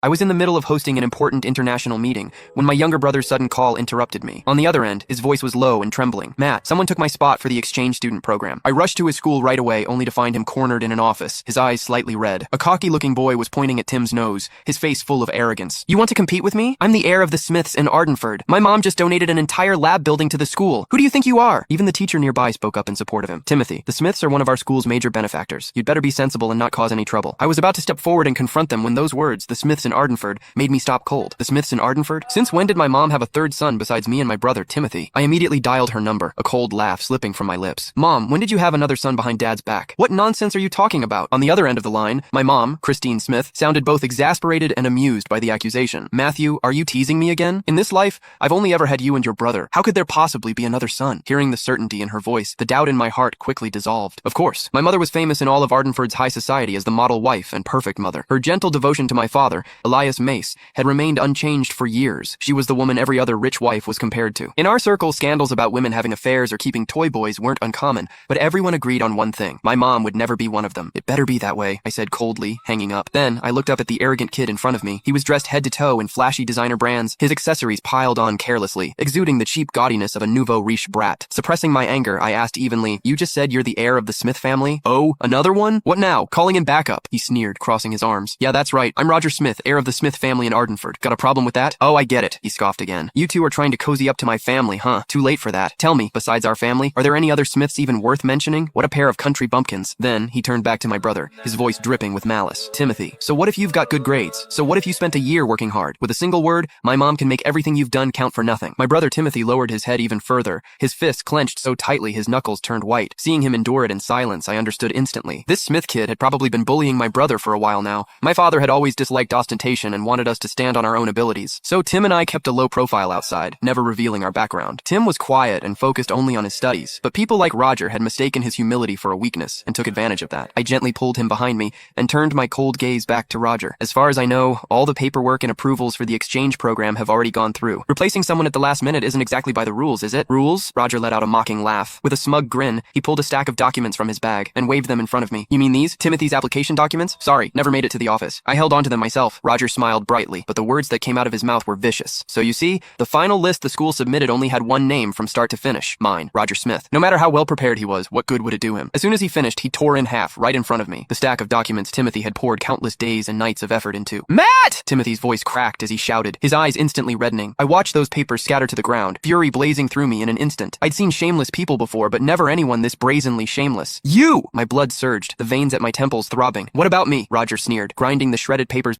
I was in the middle of hosting an important international meeting when my younger brother's sudden call interrupted me. On the other end, his voice was low and trembling. "Matt, someone took my spot for the exchange student program." I rushed to his school right away, only to find him cornered in an office, his eyes slightly red. A cocky-looking boy was pointing at Tim's nose, his face full of arrogance. "You want to compete with me? I'm the heir of the Smiths in Ardenford. My mom just donated an entire lab building to the school. Who do you think you are?" Even the teacher nearby spoke up in support of him. "Timothy, the Smiths are one of our school's major benefactors. You'd better be sensible and not cause any trouble." I was about to step forward and confront them when those words, "the Smiths in Ardenford," made me stop cold. The Smiths in Ardenford? Since when did my mom have a third son besides me and my brother, Timothy? I immediately dialed her number, a cold laugh slipping from my lips. "Mom, when did you have another son behind Dad's back? What nonsense are you talking about?" On the other end of the line, my mom, Christine Smith, sounded both exasperated and amused by the accusation. "Matthew, are you teasing me again? In this life, I've only ever had you and your brother. How could there possibly be another son?" Hearing the certainty in her voice, the doubt in my heart quickly dissolved. Of course, my mother was famous in all of Ardenford's high society as the model wife and perfect mother. Her gentle devotion to my father, Elias Mace, had remained unchanged for years. She was the woman every other rich wife was compared to. In our circle, scandals about women having affairs or keeping toy boys weren't uncommon, but everyone agreed on one thing. My mom would never be one of them. "It better be that way," I said coldly, hanging up. Then, I looked up at the arrogant kid in front of me. He was dressed head to toe in flashy designer brands, his accessories piled on carelessly, exuding the cheap gaudiness of a nouveau riche brat. Suppressing my anger, I asked evenly, "You just said you're the heir of the Smith family?" "Oh, another one? What now? Calling in backup?" He sneered, crossing his arms. "Yeah, that's right. I'm Roger Smith, heir of the Smith family in Ardenford. Got a problem with that?" "Oh, I get it," he scoffed again. "You two are trying to cozy up to my family, huh? Too late for that. Tell me, besides our family, are there any other Smiths even worth mentioning? What a pair of country bumpkins." Then, he turned back to my brother, his voice dripping with malice. "Timothy, so what if you've got good grades? So what if you spent a year working hard? With a single word, my mom can make everything you've done count for nothing." My brother Timothy lowered his head even further, his fists clenched so tightly his knuckles turned white. Seeing him endure it in silence, I understood instantly. This Smith kid had probably been bullying my brother for a while now. My father had always disliked ostentation and wanted us to stand on our own abilities. So Tim and I kept a low profile outside, never revealing our background. Tim was quiet and focused only on his studies, but people like Roger had mistaken his humility for a weakness and took advantage of that. I gently pulled him behind me and turned my cold gaze back to Roger. "As far as I know, all the paperwork and approvals for the exchange program have already gone through. Replacing someone at the last minute isn't exactly by the rules, is it?" "Rules?" Roger let out a mocking laugh. With a smug grin, he pulled a stack of documents from his bag and waved them in front of me. "You mean these? Timothy's application documents? Sorry, never made it to the office. I held onto them myself." Roger smiled brightly, but the words that came out of his mouth were vicious. "So you see, the final list the school submitted only had one name from start to finish. Mine, Roger Smith. No matter how well prepared he was, what good would it do him?" As soon as he finished, he tore in half, right in front of me, the stack of documents Timothy had poured countless days and nights of effort into. "Matt!" Timothy's voice cracked as he shouted, his eyes instantly reddening. I watched those papers scatter to the ground, fury blazing through me in an instant. I'd seen shameless people before, but never anyone this brazenly shameless. "You!" My blood surged, the veins at my temples throbbing. "What about me?" Roger sneered, grinding the shredded papers